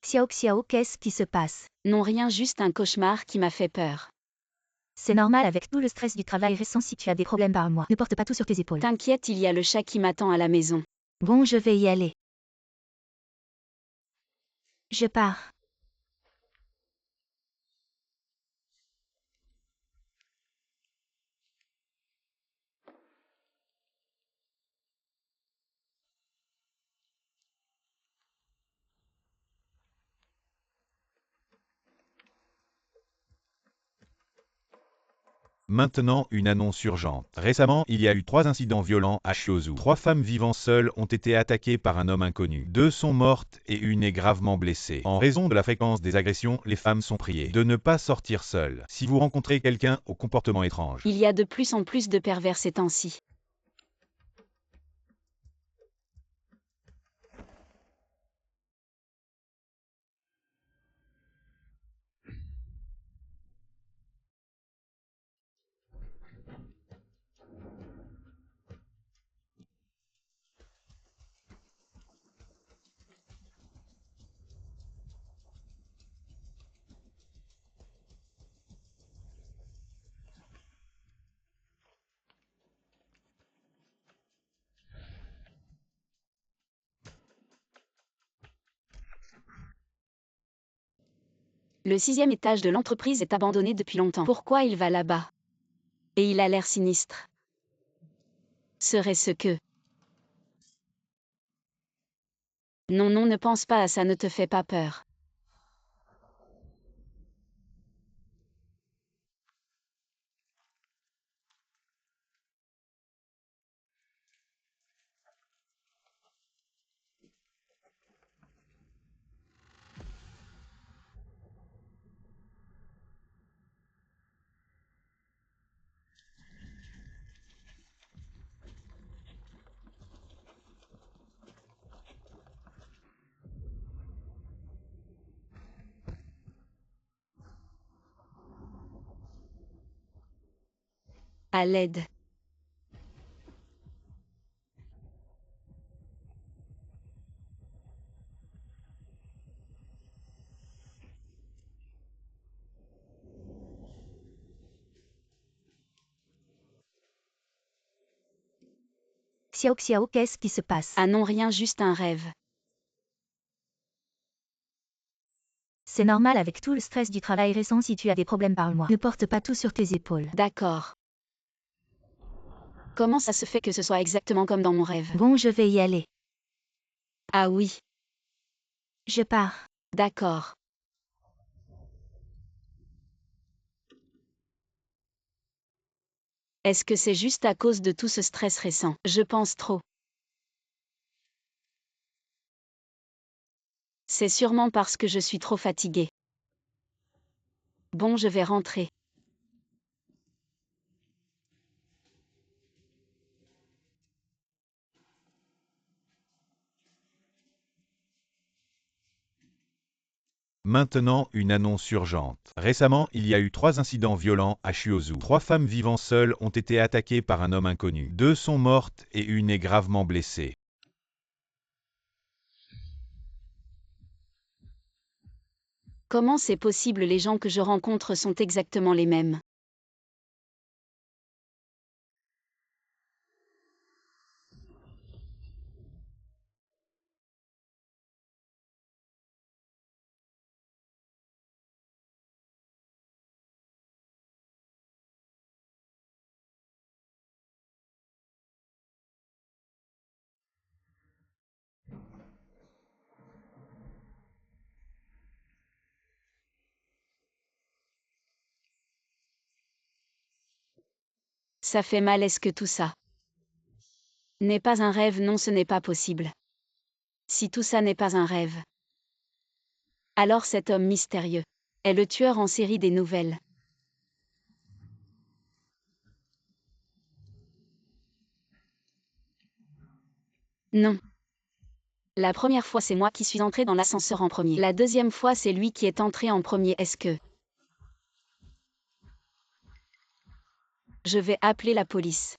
Xiao Xiao, qu'est-ce qui se passe? Non, rien, juste un cauchemar qui m'a fait peur. C'est normal avec tout le stress du travail récent. Si tu as des problèmes, parle-moi. Ne porte pas tout sur tes épaules. T'inquiète, il y a le chat qui m'attend à la maison. Bon, je vais y aller. Je pars. Maintenant, une annonce urgente. Récemment, il y a eu 3 incidents violents à Shiozu. 3 femmes vivant seules ont été attaquées par un homme inconnu. 2 sont mortes et une est gravement blessée. En raison de la fréquence des agressions, les femmes sont priées de ne pas sortir seules. Si vous rencontrez quelqu'un au comportement étrange, Il y a de plus en plus de pervers ces temps-ci. Le 6e étage de l'entreprise est abandonné depuis longtemps. Pourquoi il va là-bas? Et il a l'air sinistre. Serait-ce que... Non, non, ne pense pas à ça, ne te fais pas peur. À l'aide. Xiao Xiao, qu'est-ce qui se passe? Ah non, rien, juste un rêve. C'est normal avec tout le stress du travail récent. Si tu as des problèmes, parle-moi. Ne porte pas tout sur tes épaules. D'accord. Comment ça se fait que ce soit exactement comme dans mon rêve? Bon, je vais y aller. Ah oui, Je pars. d'accord. Est-ce que c'est juste à cause de tout ce stress récent? Je pense trop. C'est sûrement parce que je suis trop fatiguée. Bon, je vais rentrer. Maintenant, une annonce urgente. Récemment, il y a eu 3 incidents violents à Shiozu. 3 femmes vivant seules ont été attaquées par un homme inconnu. 2 sont mortes et une est gravement blessée. Comment c'est possible? Les gens que je rencontre sont exactement les mêmes. Ça fait mal, est-ce que tout ça n'est pas un rêve? Non, ce n'est pas possible. Si tout ça n'est pas un rêve, alors cet homme mystérieux est le tueur en série des nouvelles. Non. La première fois, c'est moi qui suis entré dans l'ascenseur en premier. La deuxième fois, c'est lui qui est entré en premier. Est-ce que je vais appeler la police?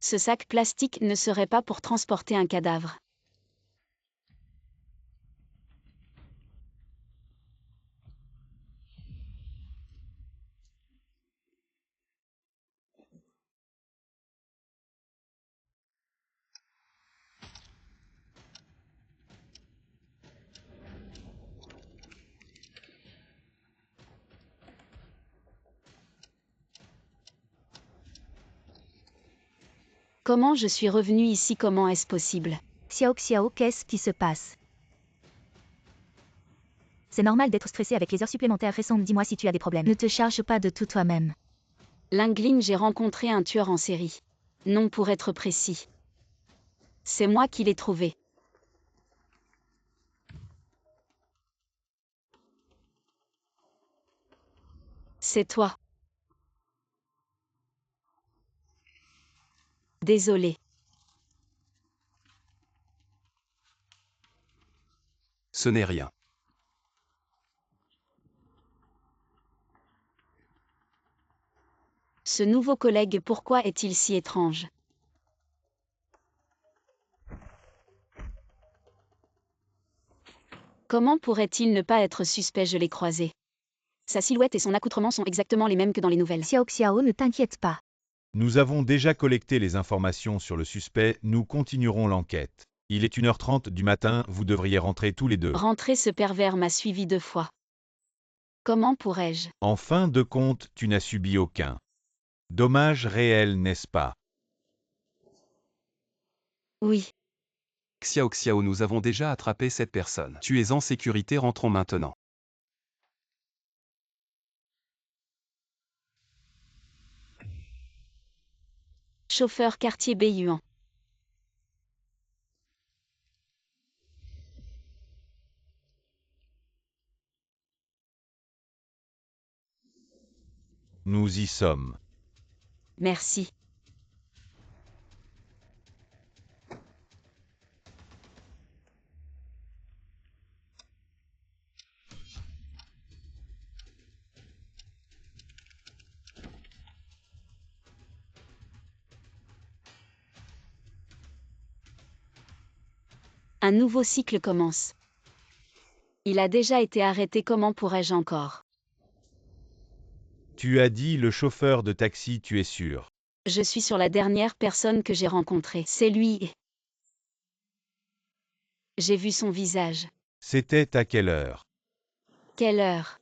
Ce sac plastique ne serait pas pour transporter un cadavre. Comment je suis revenu ici? Comment est-ce possible? Xiao Xiao, qu'est-ce qui se passe? C'est normal d'être stressé avec les heures supplémentaires récentes, dis-moi si tu as des problèmes. Ne te charge pas de tout toi-même. Lingling, j'ai rencontré un tueur en série. Non, pour être précis. C'est moi qui l'ai trouvé. C'est toi. Désolé. Ce n'est rien. Ce nouveau collègue, pourquoi est-il si étrange? Comment pourrait-il ne pas être suspect? Je l'ai croisé. Sa silhouette et son accoutrement sont exactement les mêmes que dans les nouvelles. Xiao Xiao, ne t'inquiète pas. Nous avons déjà collecté les informations sur le suspect, nous continuerons l'enquête. Il est 1h30 du matin, vous devriez rentrer tous les deux. Rentrer, ce pervers m'a suivi 2 fois. Comment pourrais-je? En fin de compte, tu n'as subi aucun dommage réel, n'est-ce pas? Oui. Xiao Xiao, nous avons déjà attrapé cette personne. Tu es en sécurité, rentrons maintenant. Chauffeur quartier Beiyuan. Nous y sommes. Merci. Un nouveau cycle commence. Il a déjà été arrêté, comment pourrais-je encore? Tu as dit le chauffeur de taxi, tu es sûr? Je suis sur la dernière personne que j'ai rencontrée. C'est lui. J'ai vu son visage. C'était à quelle heure? Quelle heure?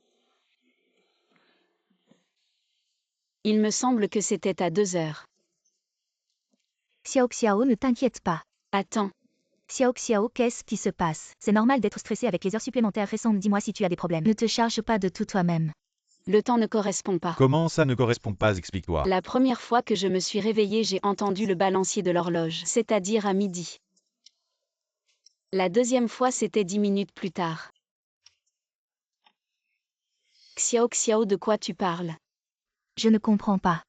Il me semble que c'était à 2 heures. Xiao Xiao, ne t'inquiète pas. Attends. Xiao Xiao, qu'est-ce qui se passe? C'est normal d'être stressé avec les heures supplémentaires récentes, dis-moi si tu as des problèmes. Ne te charge pas de tout toi-même. Le temps ne correspond pas. Comment ça ne correspond pas, explique-toi. La première fois que je me suis réveillée, j'ai entendu le balancier de l'horloge, c'est-à-dire à midi. La deuxième fois, c'était 10 minutes plus tard. Xiao Xiao, de quoi tu parles? Je ne comprends pas.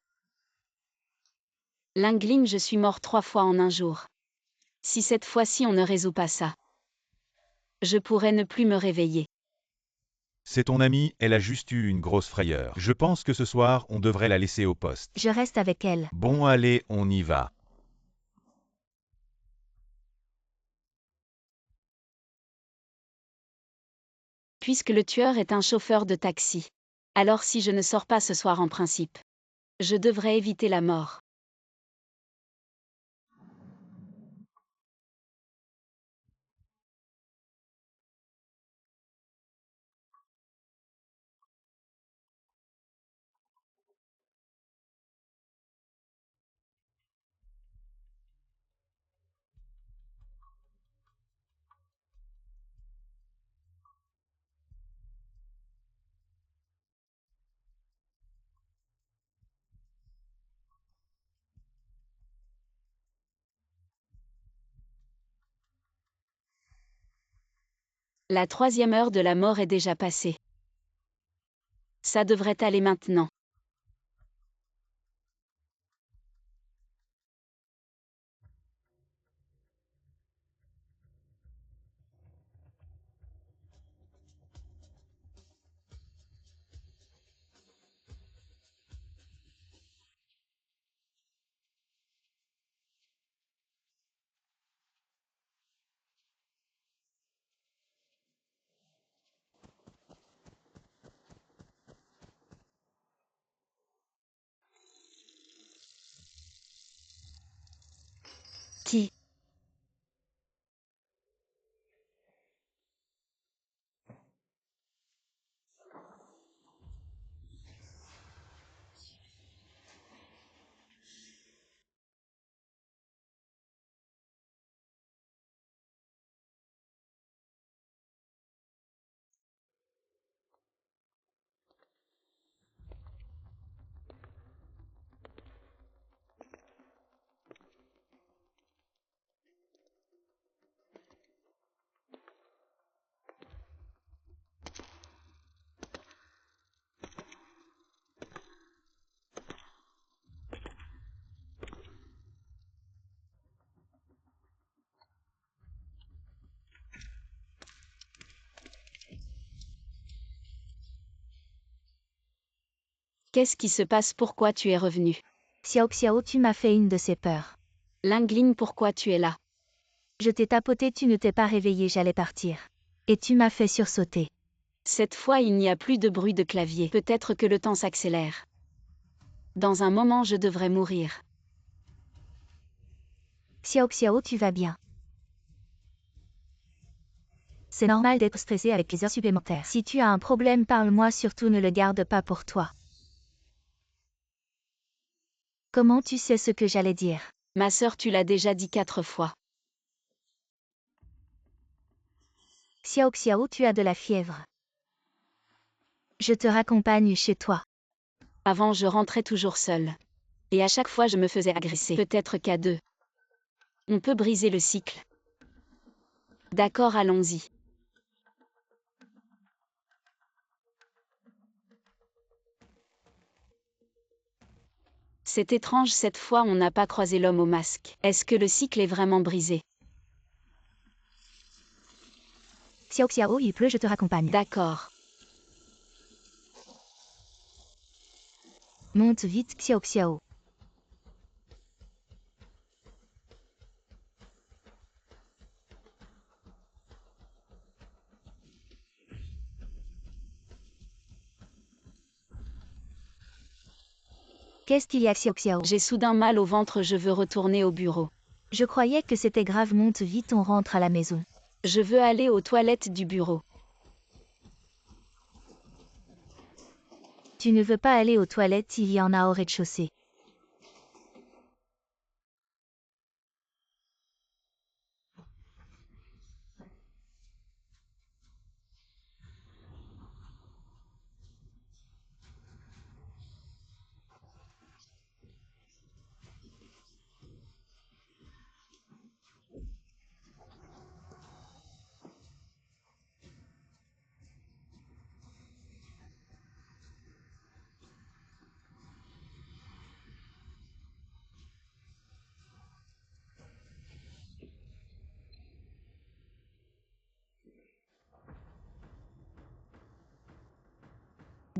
Lingling, je suis mort 3 fois en un jour. Si cette fois-ci on ne résout pas ça, je pourrais ne plus me réveiller. C'est ton amie, elle a juste eu une grosse frayeur. Je pense que ce soir, on devrait la laisser au poste. Je reste avec elle. Bon allez, on y va. Puisque le tueur est un chauffeur de taxi. Alors si je ne sors pas ce soir en principe, je devrais éviter la mort. La 3e heure de la mort est déjà passée. Ça devrait aller maintenant. Qu'est-ce qui se passe? Pourquoi tu es revenu? Xiao Xiao, tu m'as fait une de ces peurs. Lingling, pourquoi tu es là? Je t'ai tapoté, tu ne t'es pas réveillé, j'allais partir. Et tu m'as fait sursauter. Cette fois il n'y a plus de bruit de clavier. Peut-être que le temps s'accélère. Dans un moment je devrais mourir. Xiao Xiao, tu vas bien. C'est normal d'être stressé avec les heures supplémentaires. Si tu as un problème, parle-moi, surtout ne le garde pas pour toi. Comment tu sais ce que j'allais dire? Ma sœur, tu l'as déjà dit 4 fois. Xiao Xiao, tu as de la fièvre. Je te raccompagne chez toi. Avant je rentrais toujours seule. Et à chaque fois je me faisais agresser. Peut-être qu'à deux. On peut briser le cycle. D'accord, allons-y. C'est étrange, cette fois on n'a pas croisé l'homme au masque. Est-ce que le cycle est vraiment brisé? Xiao Xiao, il pleut, je te raccompagne. D'accord. Monte vite, Xiao Xiao. Qu'est-ce qu'il y a, Xiao Xiao? J'ai soudain mal au ventre, je veux retourner au bureau. Je croyais que c'était grave, monte vite, on rentre à la maison. Je veux aller aux toilettes du bureau. Tu ne veux pas aller aux toilettes, il y en a au rez-de-chaussée.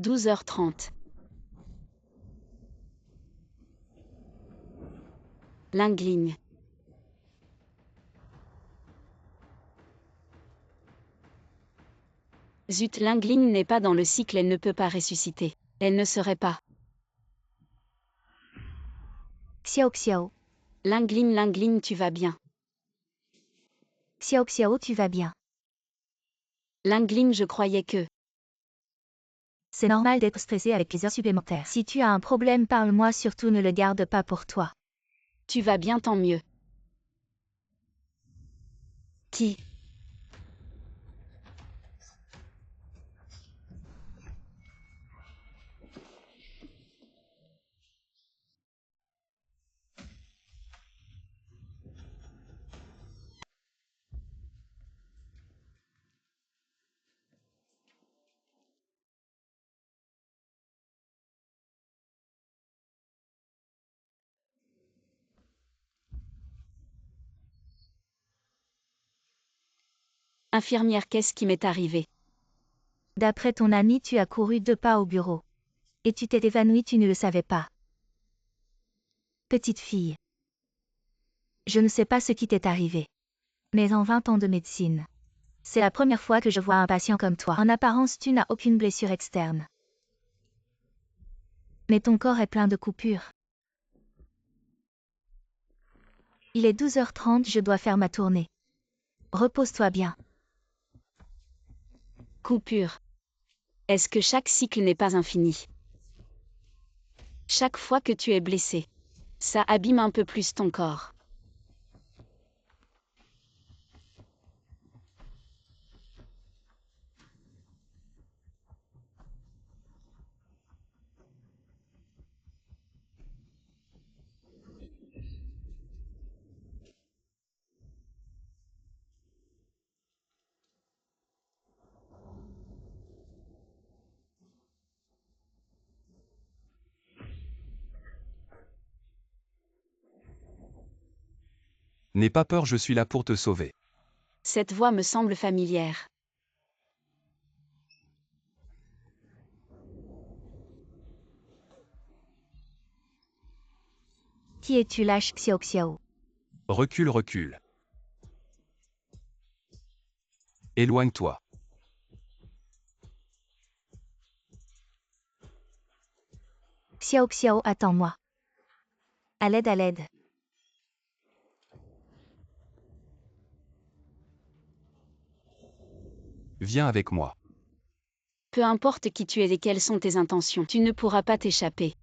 « 12h30. Lingling. Zut, Lingling n'est pas dans le cycle, elle ne peut pas ressusciter. Elle ne serait pas. Xiao Xiao. Lingling, tu vas bien. Xiao Xiao, tu vas bien. Lingling, je croyais que... C'est normal d'être stressé avec les heures supplémentaires. Si tu as un problème, parle-moi, surtout ne le garde pas pour toi. Tu vas bien, tant mieux. Qui? Infirmière, qu'est-ce qui m'est arrivé? D'après ton ami, tu as couru 2 pas au bureau. Et tu t'es évanouie, tu ne le savais pas. Petite fille. Je ne sais pas ce qui t'est arrivé. Mais en 20 ans de médecine, c'est la première fois que je vois un patient comme toi. En apparence, tu n'as aucune blessure externe. Mais ton corps est plein de coupures. Il est 12h30, je dois faire ma tournée. Repose-toi bien. Coupure. Est-ce que chaque cycle n'est pas infini? Chaque fois que tu es blessé, ça abîme un peu plus ton corps. N'aie pas peur, je suis là pour te sauver. Cette voix me semble familière. Qui es-tu lâche Xiao Xiao? Recule, recule. Éloigne-toi. Xiao Xiao, attends-moi. À l'aide, à l'aide. Viens avec moi. Peu importe qui tu es et quelles sont tes intentions, tu ne pourras pas t'échapper.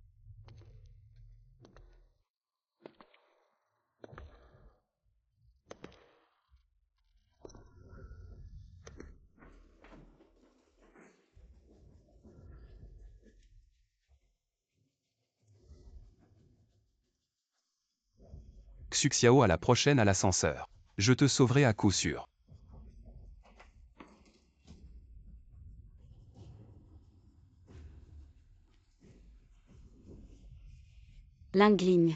Xuxiao à la prochaine à l'ascenseur. Je te sauverai à coup sûr. Lingling.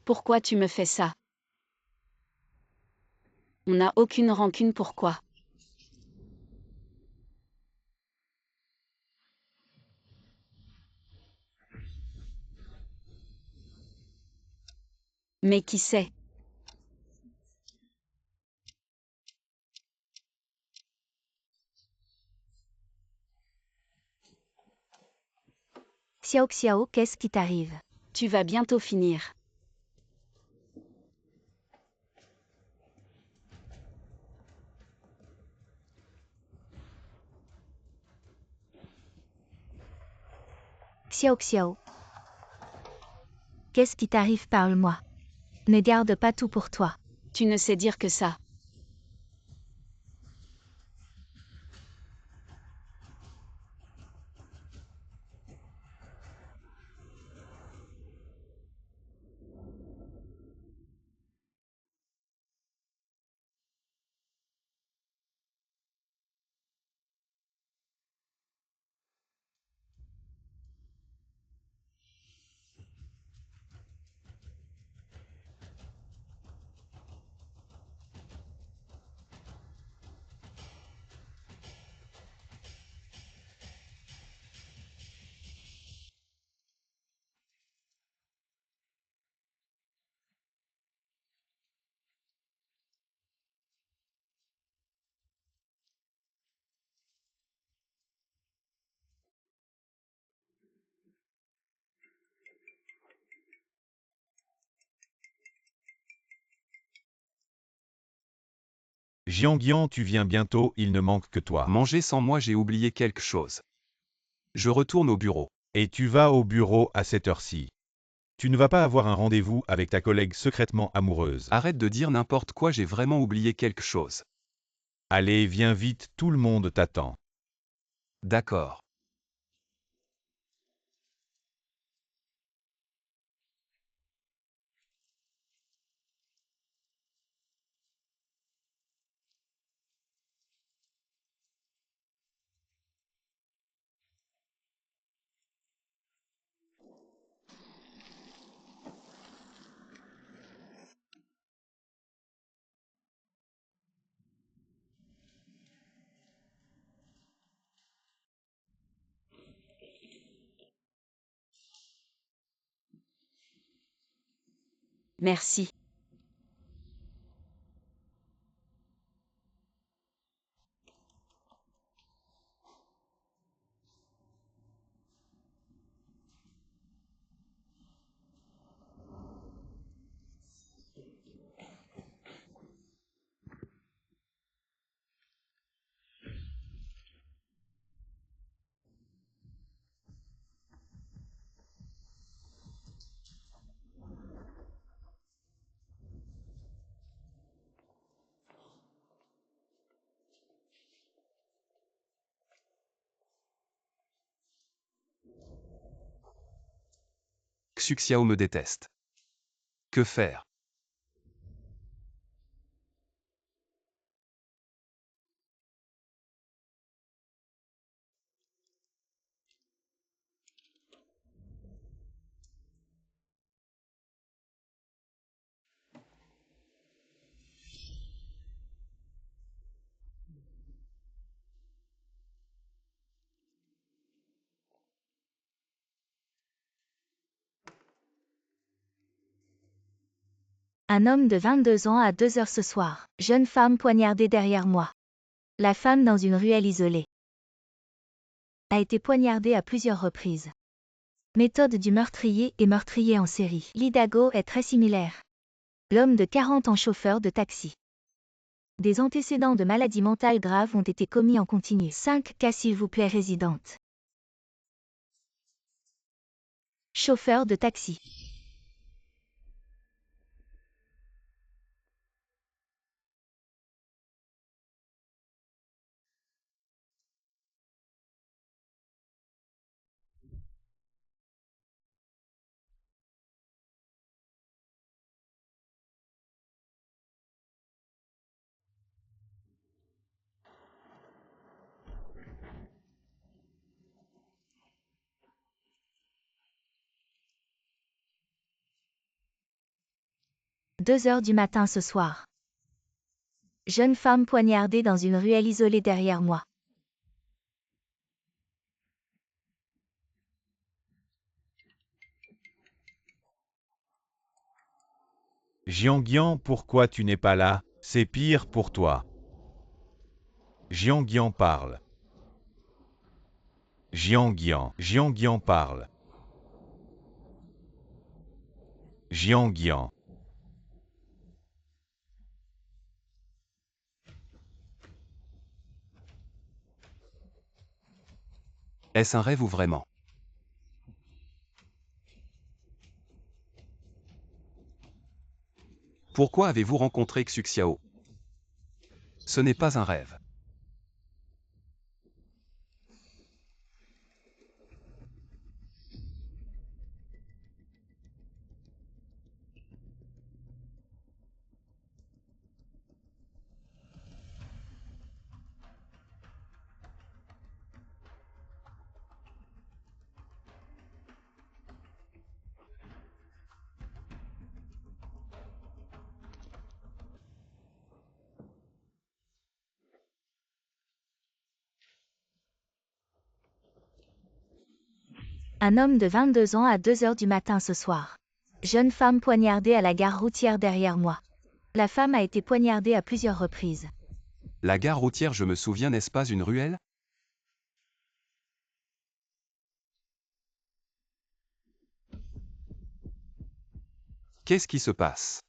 Pourquoi tu me fais ça? On n'a aucune rancune, pourquoi? Mais qui sait? Xiao Xiao, qu'est-ce qui t'arrive? Tu vas bientôt finir. Xiao Xiao. Qu'est-ce qui t'arrive, parle-moi. Ne garde pas tout pour toi. Tu ne sais dire que ça. Jianguian, tu viens bientôt, il ne manque que toi. Manger sans moi, j'ai oublié quelque chose. Je retourne au bureau. Et tu vas au bureau à cette heure-ci. Tu ne vas pas avoir un rendez-vous avec ta collègue secrètement amoureuse. Arrête de dire n'importe quoi, j'ai vraiment oublié quelque chose. Allez, viens vite, tout le monde t'attend. D'accord. Merci. Xuxiao me déteste. Que faire? Un homme de 22 ans à 2 heures ce soir. Jeune femme poignardée derrière moi. La femme dans une ruelle isolée a été poignardée à plusieurs reprises. Méthode du meurtrier et meurtrier en série. L'Idaho est très similaire. L'homme de 40 ans chauffeur de taxi. Des antécédents de maladies mentales graves ont été commis en continu. 5 cas s'il vous plaît résidente. Chauffeur de taxi. « 2 heures du matin ce soir. Jeune femme poignardée dans une ruelle isolée derrière moi. Jianguian, pourquoi tu n'es pas là? C'est pire pour toi. Jianguian parle. Jianguian parle. Jianguian. Est-ce un rêve ou vraiment? Pourquoi avez-vous rencontré Xuxiao? Ce n'est pas un rêve. Un homme de 22 ans à 2 heures du matin ce soir. Jeune femme poignardée à la gare routière derrière moi. La femme a été poignardée à plusieurs reprises. La gare routière, je me souviens, n'est-ce pas une ruelle? Qu'est-ce qui se passe?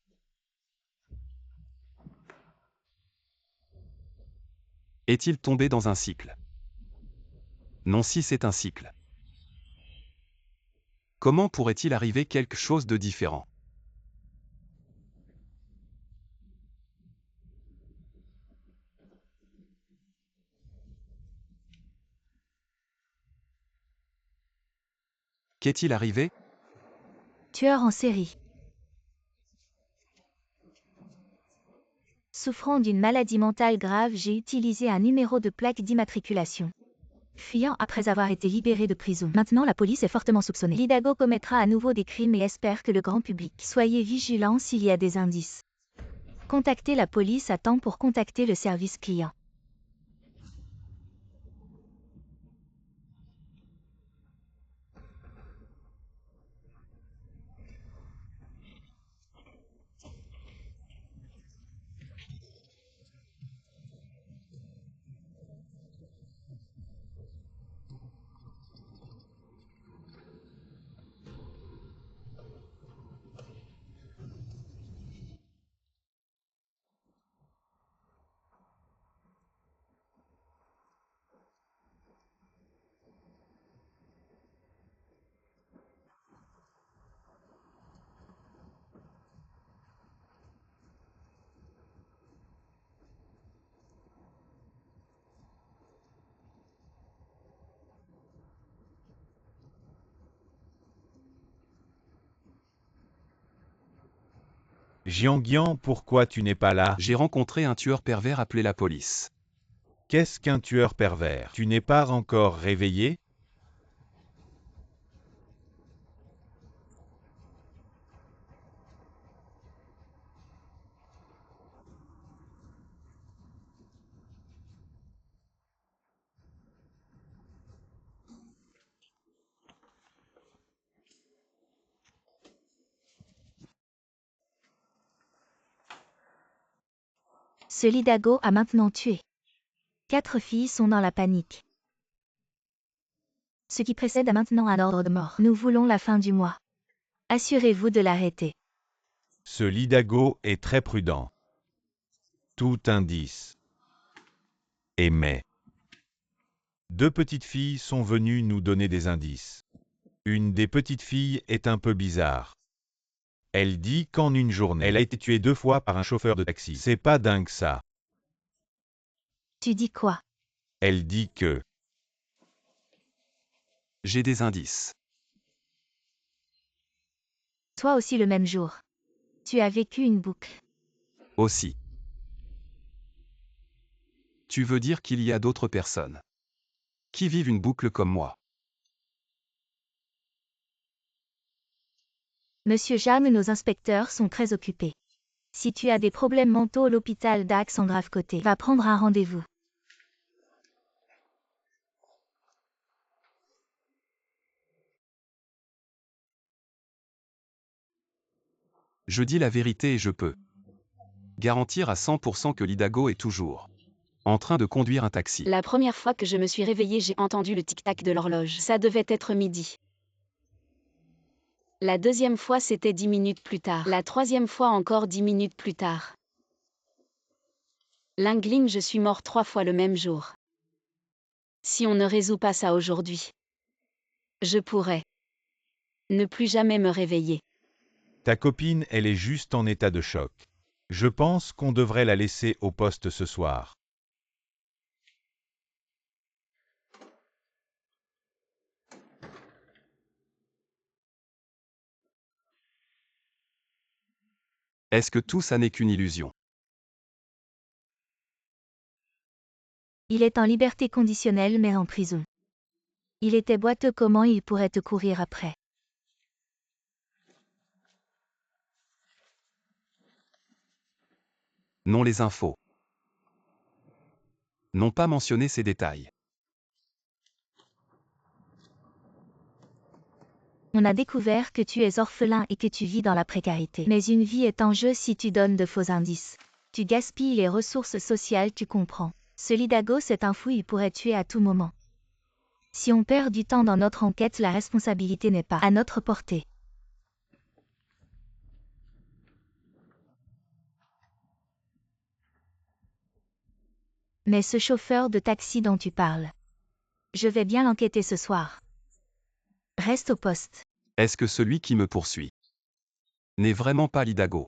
Est-il tombé dans un cycle? Non, si c'est un cycle. Comment pourrait-il arriver quelque chose de différent? Qu'est-il arrivé? Tueur en série. Souffrant d'une maladie mentale grave, j'ai utilisé un numéro de plaque d'immatriculation. Fuyant après avoir été libéré de prison. Maintenant la police est fortement soupçonnée. L'Idaho commettra à nouveau des crimes et espère que le grand public. Soyez vigilants s'il y a des indices. Contactez la police à temps pour contacter le service client. Jianguian, pourquoi tu n'es pas là? J'ai rencontré un tueur pervers, appelé la police. Qu'est-ce qu'un tueur pervers? Tu n'es pas encore réveillé? Ce Lidago a maintenant tué. 4 filles sont dans la panique. Ce qui précède a maintenant un ordre de mort. Nous voulons la fin du mois. Assurez-vous de l'arrêter. Ce Lidago est très prudent. Tout indice. Mais 2 petites filles sont venues nous donner des indices. Une des petites filles est un peu bizarre. Elle dit qu'en une journée, elle a été tuée 2 fois par un chauffeur de taxi. C'est pas dingue ça. Tu dis quoi? Elle dit que J'ai des indices. Toi aussi le même jour. Tu as vécu une boucle. Aussi. Tu veux dire qu'il y a d'autres personnes qui vivent une boucle comme moi. Monsieur Jam et nos inspecteurs sont très occupés. Si tu as des problèmes mentaux, l'hôpital d'Axe en grave côté va prendre un rendez-vous. Je dis la vérité et je peux garantir à 100% que Lidago est toujours en train de conduire un taxi. La première fois que je me suis réveillée, j'ai entendu le tic-tac de l'horloge. Ça devait être midi. La deuxième fois, c'était 10 minutes plus tard. La troisième fois, encore 10 minutes plus tard. Lingling, je suis mort 3 fois le même jour. Si on ne résout pas ça aujourd'hui, je pourrais ne plus jamais me réveiller. ta copine, elle est juste en état de choc. Je pense qu'on devrait la laisser au poste ce soir. Est-ce que tout ça n'est qu'une illusion? Il est en liberté conditionnelle mais en prison. Il était boiteux, comment il pourrait te courir après? Non, les infos n'ont pas mentionné ces détails. On a découvert que tu es orphelin et que tu vis dans la précarité. Mais une vie est en jeu si tu donnes de faux indices. Tu gaspilles les ressources sociales, tu comprends. Ce Lidago, c'est un fou, il pourrait tuer à tout moment. Si on perd du temps dans notre enquête, la responsabilité n'est pas à notre portée. Mais ce chauffeur de taxi dont tu parles, je vais bien l'enquêter ce soir. Reste au poste. Est-ce que celui qui me poursuit n'est vraiment pas Lidago?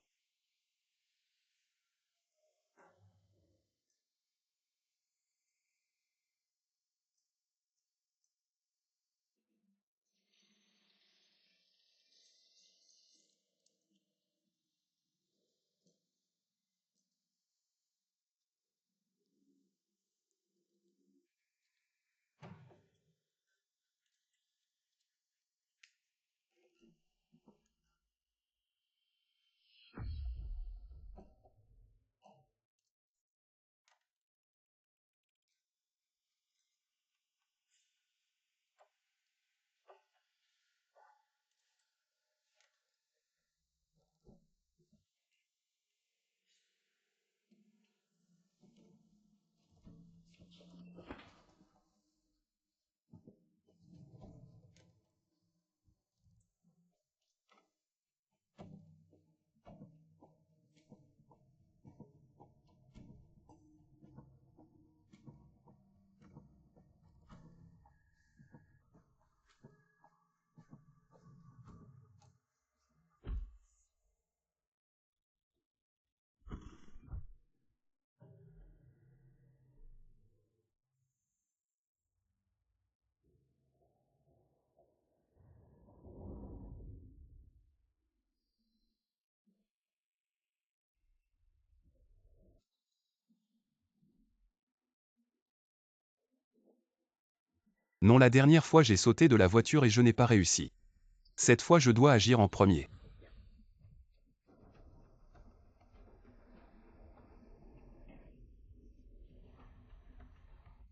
Non, la dernière fois j'ai sauté de la voiture et je n'ai pas réussi. Cette fois je dois agir en premier.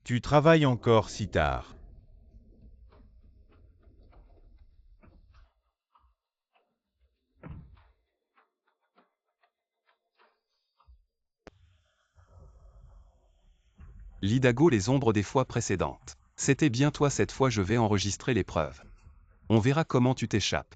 Tu travailles encore si tard. L'Idago les ombres des fois précédentes. C'était bien toi cette fois je vais enregistrer les preuves. On verra comment tu t'échappes.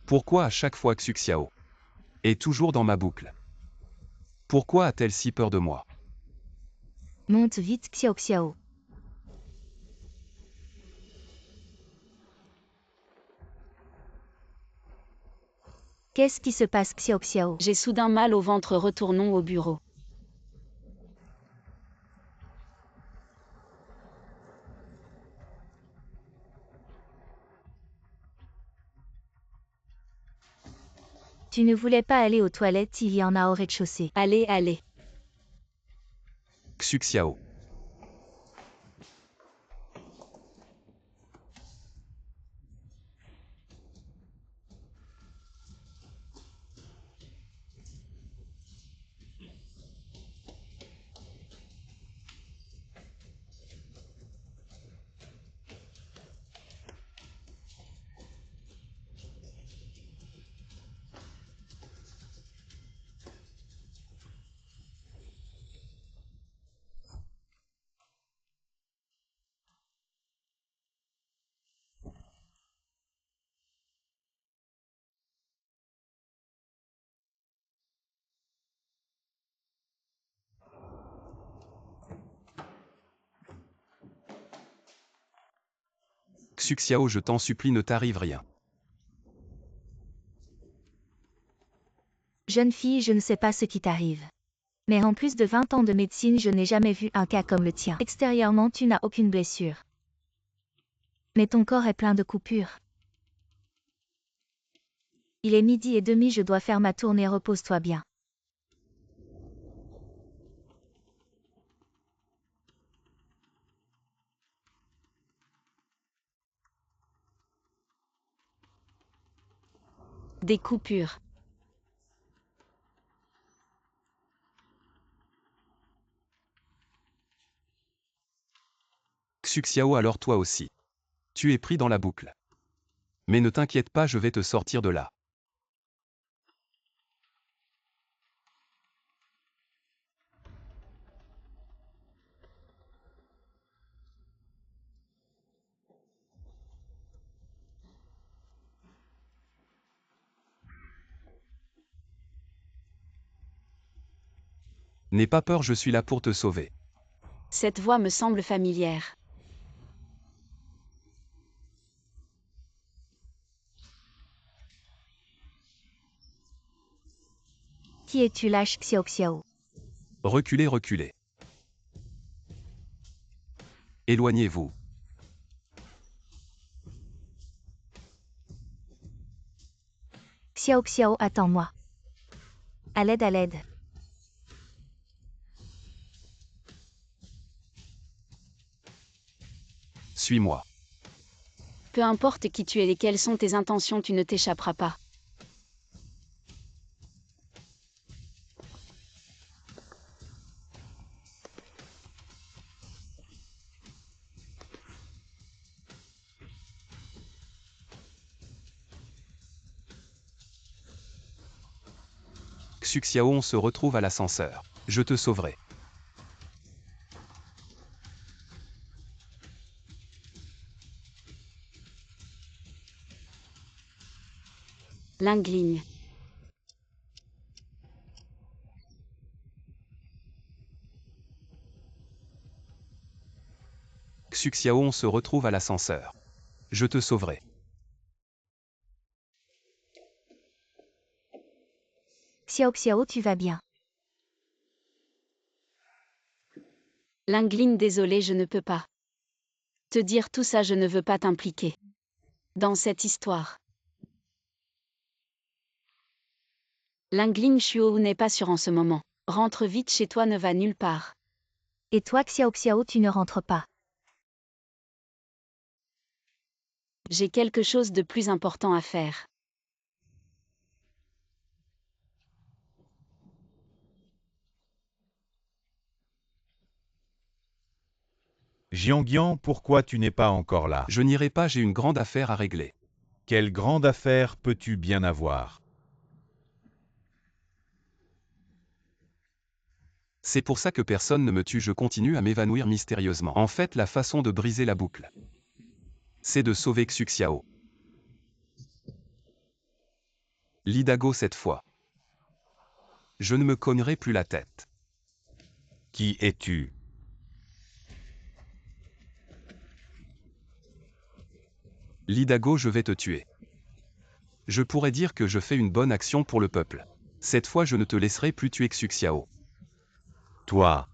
Pourquoi à chaque fois Xuxiao est toujours dans ma boucle? Pourquoi a-t-elle si peur de moi? Monte vite, Xiao Xiao. Qu'est-ce qui se passe, Xiao Xiao? J'ai soudain mal au ventre, retournons au bureau. Tu ne voulais pas aller aux toilettes, il y en a au rez-de-chaussée. Allez, allez. Xuxiao. Xuxiao, je t'en supplie, ne t'arrive rien. Jeune fille, je ne sais pas ce qui t'arrive. Mais en plus de 20 ans de médecine, je n'ai jamais vu un cas comme le tien. Extérieurement, tu n'as aucune blessure. Mais ton corps est plein de coupures. Il est 12h30, je dois faire ma tournée, repose-toi bien. Des coupures. Xuxiao, alors toi aussi. Tu es pris dans la boucle. Mais ne t'inquiète pas, je vais te sortir de là. N'aie pas peur, je suis là pour te sauver. Cette voix me semble familière. Qui es-tu, lâche, Xiao Xiao? Reculez, reculez. Éloignez-vous. Xiao Xiao, attends-moi. À l'aide, à l'aide. Suis-moi. Peu importe qui tu es et quelles sont tes intentions, tu ne t'échapperas pas. Xuxiao, on se retrouve à l'ascenseur. Je te sauverai. Lingling. Xuxiao, on se retrouve à l'ascenseur. Je te sauverai. Xiao Xiao, tu vas bien. Lingling, désolé, je ne peux pas te dire tout ça, je ne veux pas t'impliquer dans cette histoire. Lingling, Shuo n'est pas sûr en ce moment. Rentre vite chez toi, ne va nulle part. Et toi, Xiao Xiao, tu ne rentres pas. J'ai quelque chose de plus important à faire. Jianguian, pourquoi tu n'es pas encore là? Je n'irai pas, j'ai une grande affaire à régler. Quelle grande affaire peux-tu bien avoir? C'est pour ça que personne ne me tue, je continue à m'évanouir mystérieusement. En fait, la façon de briser la boucle, c'est de sauver Xuxiao. L'Idago cette fois. Je ne me cognerai plus la tête. Qui es-tu? L'Idago, je vais te tuer. Je pourrais dire que je fais une bonne action pour le peuple. Cette fois, je ne te laisserai plus tuer Xuxiao. Toi.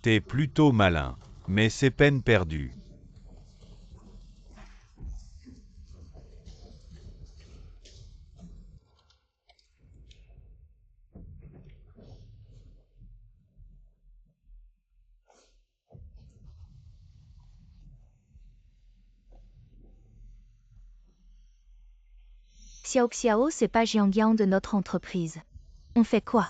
T'es plutôt malin, mais c'est peine perdue. Xiao Xiao, c'est pas Jianguian de notre entreprise. On fait quoi?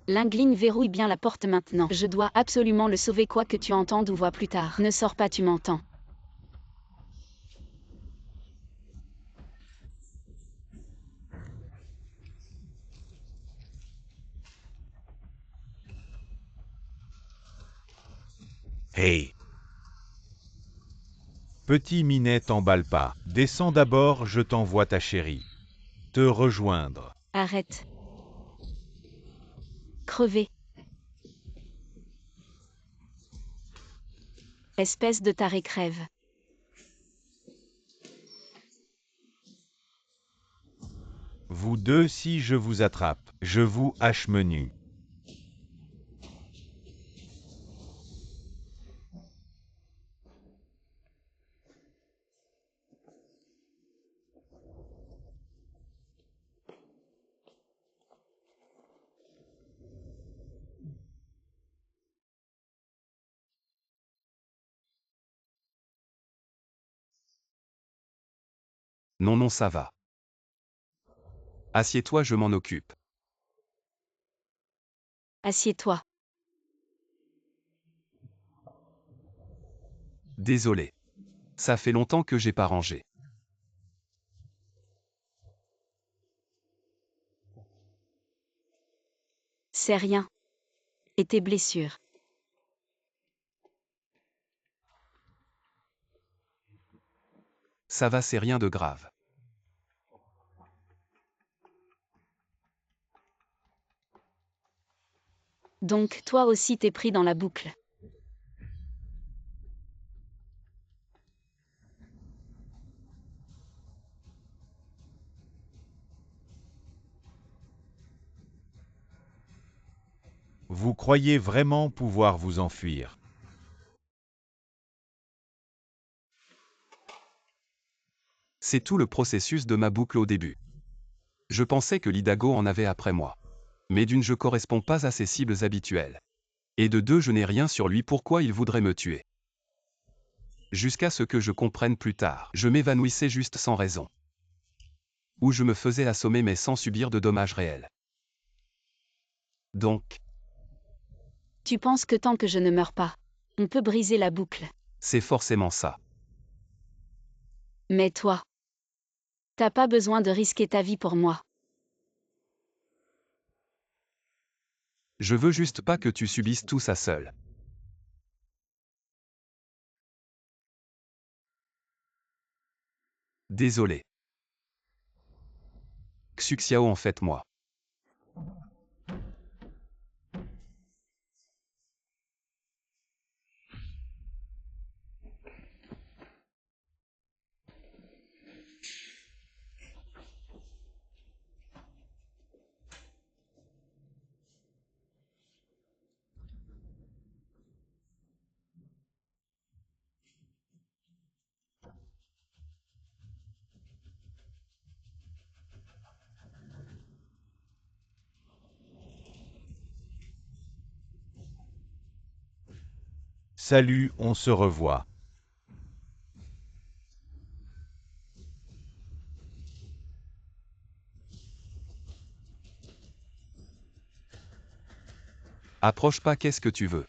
Lingling verrouille bien la porte maintenant. Je dois absolument le sauver, quoi que tu entendes ou vois plus tard. Ne sors pas, tu m'entends. Hey! Petit minet, t'emballe pas. Descends d'abord, je t'envoie ta chérie. Te rejoindre. Arrête. Crever. Espèce de taré, crève. Vous deux, si je vous attrape, je vous hache menu. Non, non, ça va. Assieds-toi, je m'en occupe. Assieds-toi. Désolé. Ça fait longtemps que j'ai pas rangé. C'est rien. Et tes blessures? Ça va, c'est rien de grave. Donc, toi aussi t'es pris dans la boucle. Vous croyez vraiment pouvoir vous enfuir? C'est tout le processus de ma boucle au début. Je pensais que l'Idago en avait après moi. Mais d'une, je correspond pas à ses cibles habituelles. Et de deux, je n'ai rien sur lui, pourquoi il voudrait me tuer. Jusqu'à ce que je comprenne plus tard, je m'évanouissais juste sans raison. Ou je me faisais assommer mais sans subir de dommages réels. Donc, Tu penses que tant que je ne meurs pas, on peut briser la boucle. c'est forcément ça. Mais toi, t'as pas besoin de risquer ta vie pour moi. Je veux juste pas que tu subisses tout ça seul. Désolé. Xuxiao, en fait, moi. Salut, on se revoit. Approche pas, qu'est-ce que tu veux?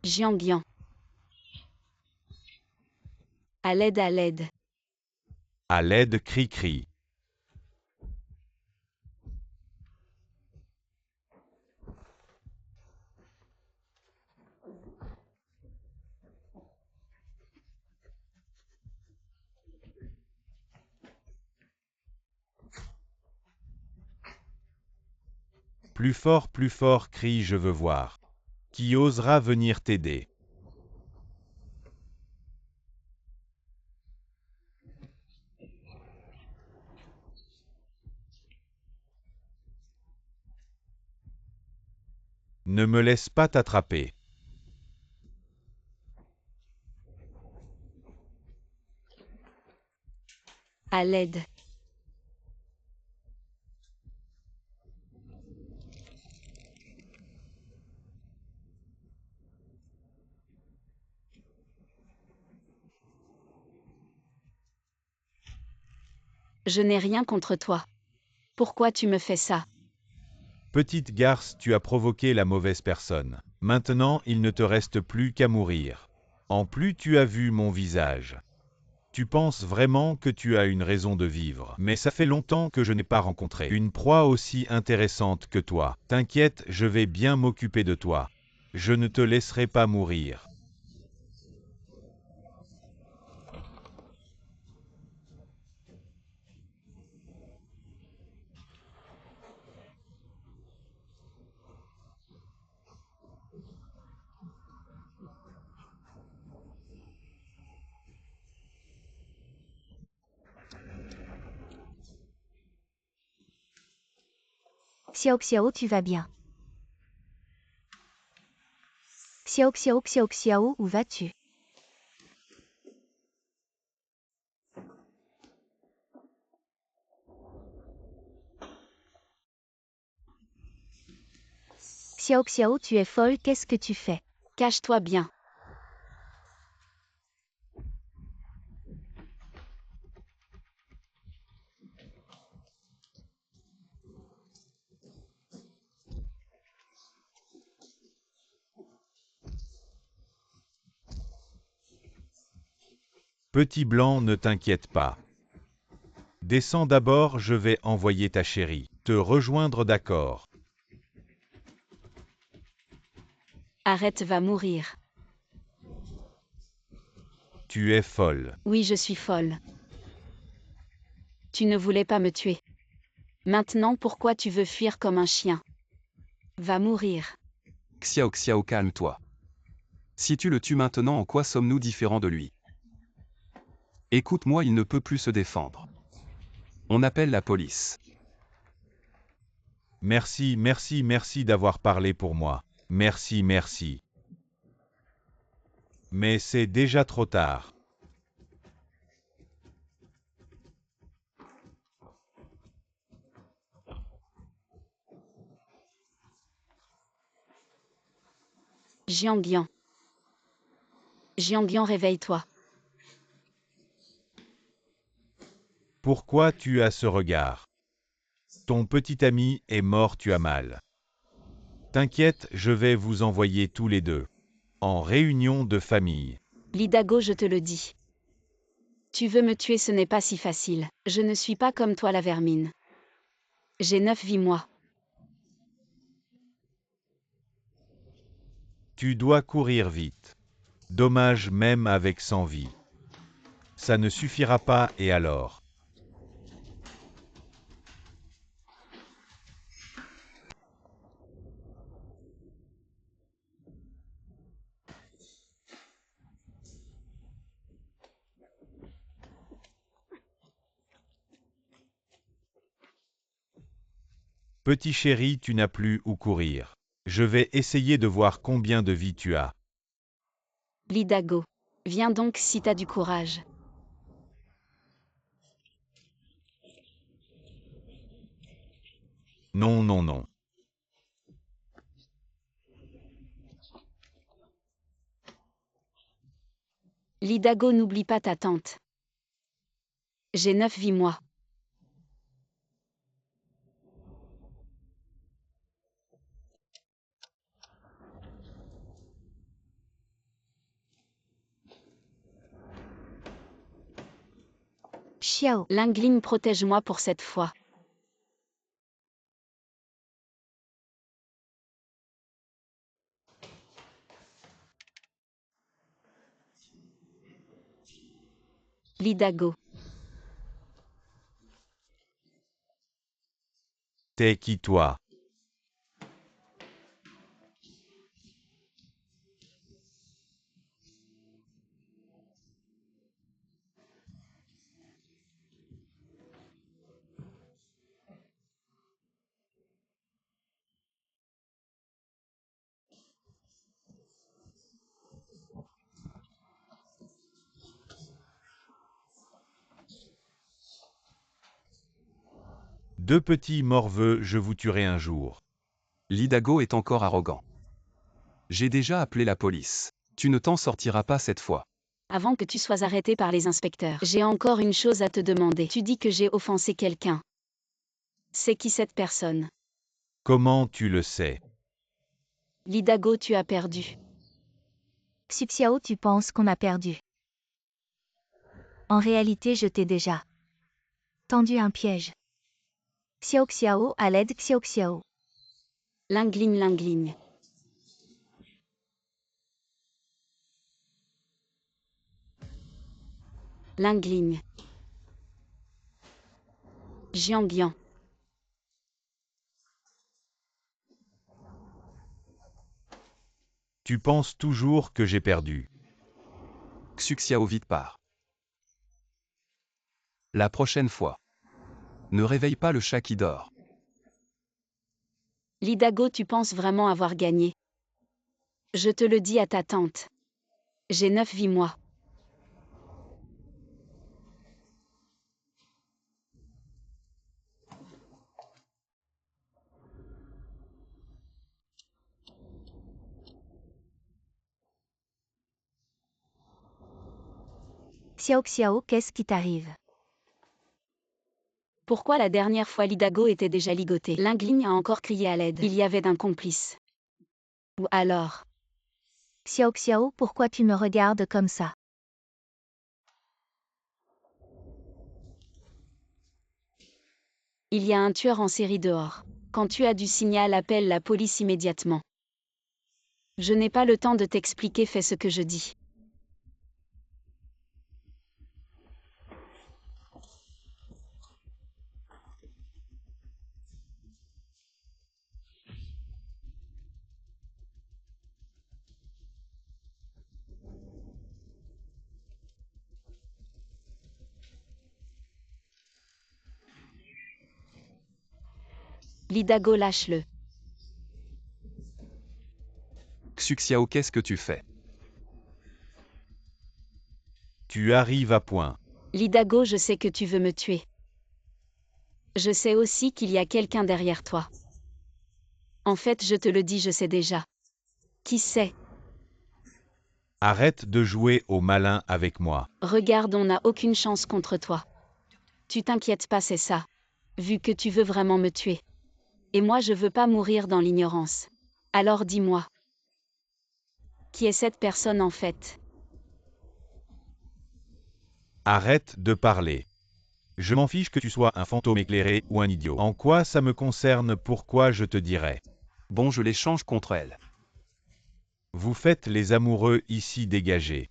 Jiang. À l'aide, à l'aide. À l'aide, cri-cri. Plus fort, crie, je veux voir. Qui osera venir t'aider? Ne me laisse pas t'attraper. À l'aide. Je n'ai rien contre toi. Pourquoi tu me fais ça? Petite garce, tu as provoqué la mauvaise personne. Maintenant, il ne te reste plus qu'à mourir. En plus, tu as vu mon visage. Tu penses vraiment que tu as une raison de vivre, mais ça fait longtemps que je n'ai pas rencontré une proie aussi intéressante que toi. T'inquiète, je vais bien m'occuper de toi. Je ne te laisserai pas mourir. Xiao Xiao, tu vas bien? Xiao Xiao Xiao Xiao, où vas-tu? Xiao Xiao, tu es folle, qu'est-ce que tu fais? Cache-toi bien. Petit blanc, ne t'inquiète pas. Descends d'abord, je vais envoyer ta chérie te rejoindre, d'accord? Arrête, va mourir. Tu es folle. Oui, je suis folle. Tu ne voulais pas me tuer. Maintenant, pourquoi tu veux fuir comme un chien? Va mourir. Xiao, calme-toi. Si tu le tues maintenant, en quoi sommes-nous différents de lui? Écoute-moi, il ne peut plus se défendre. On appelle la police. Merci d'avoir parlé pour moi. Merci. Mais c'est déjà trop tard. Jiang. Jiang, réveille-toi. Pourquoi tu as ce regard? Ton petit ami est mort, tu as mal. T'inquiète, je vais vous envoyer tous les deux. En réunion de famille. Lidago, je te le dis. Tu veux me tuer, ce n'est pas si facile. Je ne suis pas comme toi, la vermine. J'ai 9 vies, moi. Tu dois courir vite. Dommage même avec 100 vies. Ça ne suffira pas, et alors? Petit chéri, tu n'as plus où courir. Je vais essayer de voir combien de vies tu as. Lidago. Viens donc si t'as du courage. Non, non, non. L'Idago, n'oublie pas ta tante. J'ai 9 vies, moi. Xiao, Lingling, protège-moi pour cette fois. L'Idago. T'es qui toi? Deux petits morveux, je vous tuerai un jour. L'Idago est encore arrogant. J'ai déjà appelé la police. Tu ne t'en sortiras pas cette fois. Avant que tu sois arrêté par les inspecteurs, j'ai encore une chose à te demander. Tu dis que j'ai offensé quelqu'un. C'est qui cette personne? Comment tu le sais? L'Idago, tu as perdu. Xiao, tu penses qu'on a perdu. En réalité, je t'ai déjà tendu un piège. Xiao, à l'aide, Xiao. Lingling, Lingling. Lingling. Jiangyan. Tu penses toujours que j'ai perdu. Xuxiao vite part. La prochaine fois. Ne réveille pas le chat qui dort. L'Idago, tu penses vraiment avoir gagné? Je te le dis à ta tante. J'ai 9 vies, moi. Xiao, qu'est-ce qui t'arrive? Pourquoi la dernière fois l'Idago était déjà ligoté? Lingling a encore crié à l'aide. Il y avait d'un complice. Ou alors? Xiao, pourquoi tu me regardes comme ça? Il y a un tueur en série dehors. Quand tu as du signal, appelle la police immédiatement. Je n'ai pas le temps de t'expliquer, fais ce que je dis. L'Idago, lâche-le. Xuxiao, qu'est-ce que tu fais? Tu arrives à point. L'Idago, je sais que tu veux me tuer. Je sais aussi qu'il y a quelqu'un derrière toi. En fait, je te le dis, je sais déjà. Qui sait? Arrête de jouer au malin avec moi. Regarde, on n'a aucune chance contre toi. Tu t'inquiètes pas, c'est ça. Vu que tu veux vraiment me tuer. Et moi, je veux pas mourir dans l'ignorance. Alors dis-moi. Qui est cette personne en fait? Arrête de parler. Je m'en fiche que tu sois un fantôme éclairé ou un idiot. En quoi ça me concerne? Pourquoi je te dirais? Bon, je l'échange contre elle. Vous faites les amoureux ici, dégagés.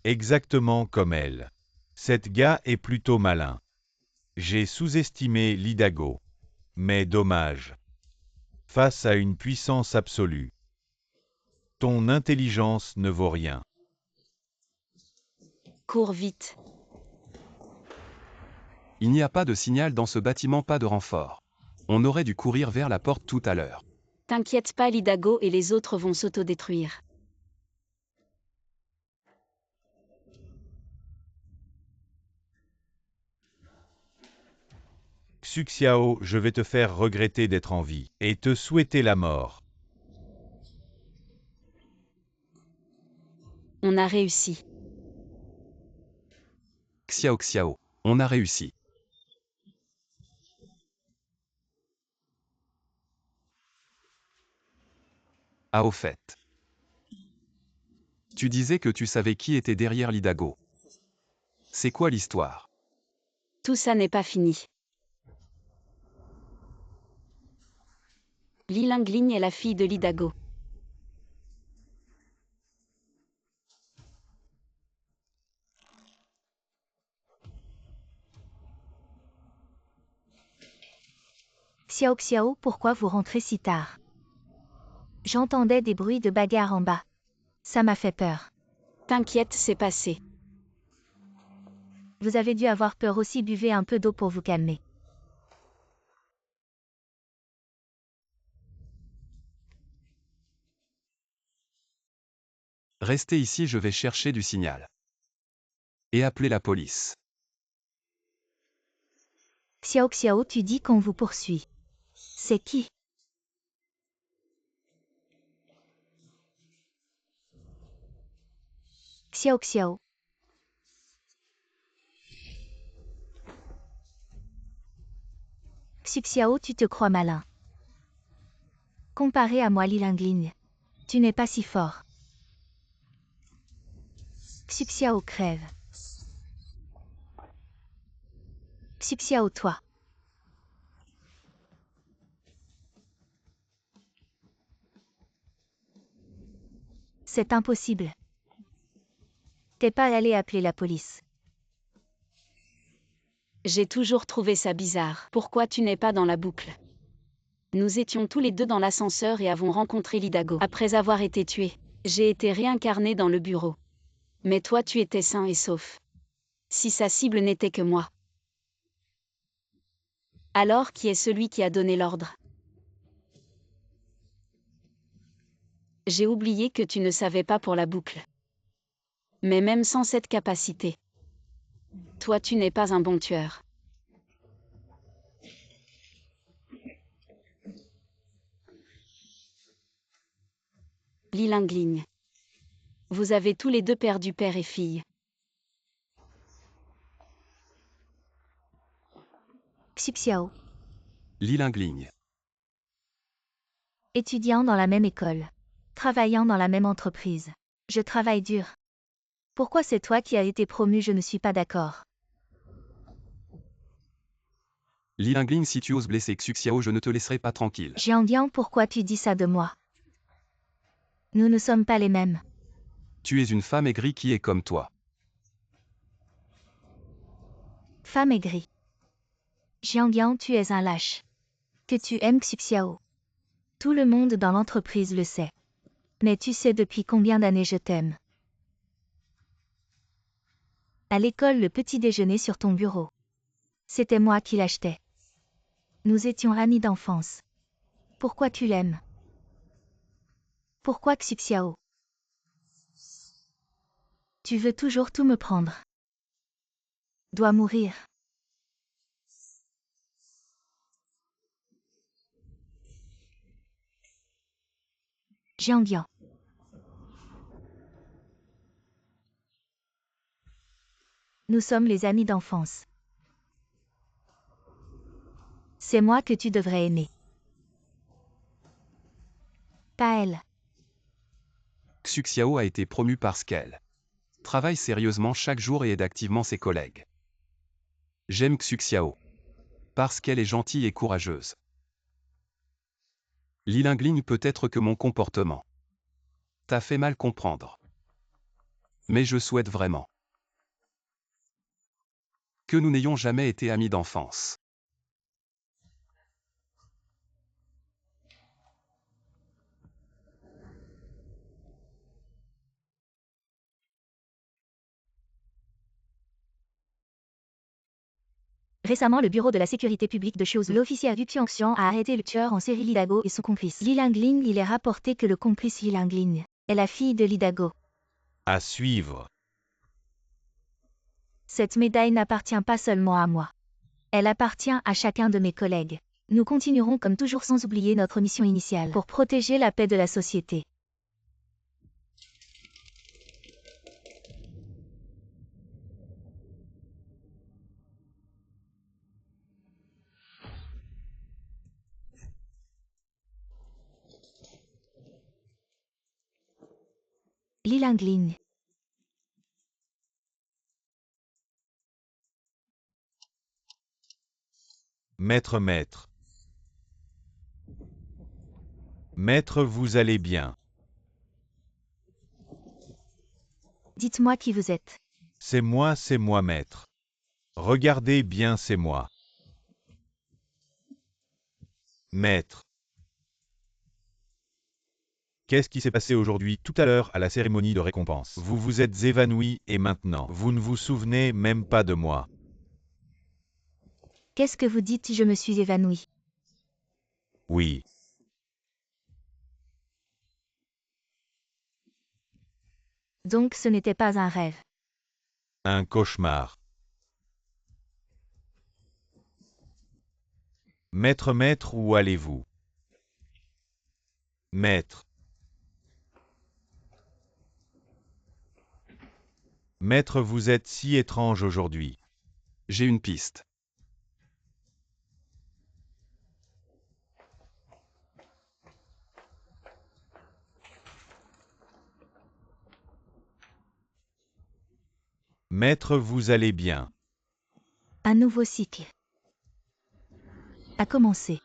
Exactement comme elle. Cette gars est plutôt malin. J'ai sous-estimé l'Idago. Mais dommage. Face à une puissance absolue. Ton intelligence ne vaut rien. Cours vite. Il n'y a pas de signal dans ce bâtiment, pas de renfort. On aurait dû courir vers la porte tout à l'heure. T'inquiète pas, l'Idago et les autres vont s'autodétruire. Xu Xiao, je vais te faire regretter d'être en vie, et te souhaiter la mort. On a réussi. Xiao Xiao, on a réussi. Ah au fait. Tu disais que tu savais qui était derrière l'Idago. C'est quoi l'histoire? Tout ça n'est pas fini. Li Lingling est la fille de l'Idago. Xiao Xiao, pourquoi vous rentrez si tard? J'entendais des bruits de bagarre en bas. Ça m'a fait peur. T'inquiète, c'est passé. Vous avez dû avoir peur aussi, buvez un peu d'eau pour vous calmer. Restez ici, je vais chercher du signal. Et appeler la police. Xiao Xiao, tu dis qu'on vous poursuit. C'est qui? Xiao Xiao. Xu Xiao, tu te crois malin. Comparé à moi, Li Lingling, tu n'es pas si fort. Xu Xiao crève. Xu Xiao, toi. C'est impossible. T'es pas allé appeler la police. J'ai toujours trouvé ça bizarre. Pourquoi tu n'es pas dans la boucle? Nous étions tous les deux dans l'ascenseur et avons rencontré l'Idago. Après avoir été tué, j'ai été réincarné dans le bureau. Mais toi tu étais sain et sauf. Si sa cible n'était que moi. Alors qui est celui qui a donné l'ordre? J'ai oublié que tu ne savais pas pour la boucle. Mais même sans cette capacité, toi tu n'es pas un bon tueur. Li Lingling. Vous avez tous les deux perdu père et fille. Xu Xiao. Li Lingling. Étudiant dans la même école. Travaillant dans la même entreprise. Je travaille dur. Pourquoi c'est toi qui as été promu? Je ne suis pas d'accord. Li Lingling, si tu oses blesser Xu Xiao, je ne te laisserai pas tranquille. Jiang, pourquoi tu dis ça de moi? Nous ne sommes pas les mêmes. Tu es une femme aigrie qui est comme toi. Femme aigrie. Jiang, tu es un lâche. Que tu aimes Xu Xiao. Tout le monde dans l'entreprise le sait. Mais tu sais depuis combien d'années je t'aime. À l'école, le petit déjeuner sur ton bureau. C'était moi qui l'achetais. Nous étions amis d'enfance. Pourquoi tu l'aimes? Pourquoi Xu Xiao? Tu veux toujours tout me prendre. Dois mourir. Jiang. Nous sommes les amis d'enfance. C'est moi que tu devrais aimer. Pas elle. Xu Xiao a été promu parce qu'elle travaille sérieusement chaque jour et aide activement ses collègues. J'aime Xu Xiao. Parce qu'elle est gentille et courageuse. Li Lingling, peut-être que mon comportement t'a fait mal comprendre. Mais je souhaite vraiment que nous n'ayons jamais été amis d'enfance. Récemment, le bureau de la sécurité publique de Shiozhou, l'officier du Qiangxian, a arrêté le tueur en série l'Idago et son complice. Li Lingling, il est rapporté que le complice Li Lingling est la fille de l'Idago. À suivre. Cette médaille n'appartient pas seulement à moi. Elle appartient à chacun de mes collègues. Nous continuerons comme toujours sans oublier notre mission initiale pour protéger la paix de la société. Lilingling. Maître, maître. Maître, vous allez bien. Dites-moi qui vous êtes. C'est moi, maître. Regardez bien, c'est moi. Maître. Qu'est-ce qui s'est passé aujourd'hui, tout à l'heure, à la cérémonie de récompense? Vous vous êtes évanoui, et maintenant, vous ne vous souvenez même pas de moi. Qu'est-ce que vous dites? Je me suis évanouie. Oui. Donc ce n'était pas un rêve. Un cauchemar. Maître, maître, où allez-vous? Maître. Maître, vous êtes si étrange aujourd'hui. J'ai une piste. Maître, vous allez bien. Un nouveau cycle a commencé.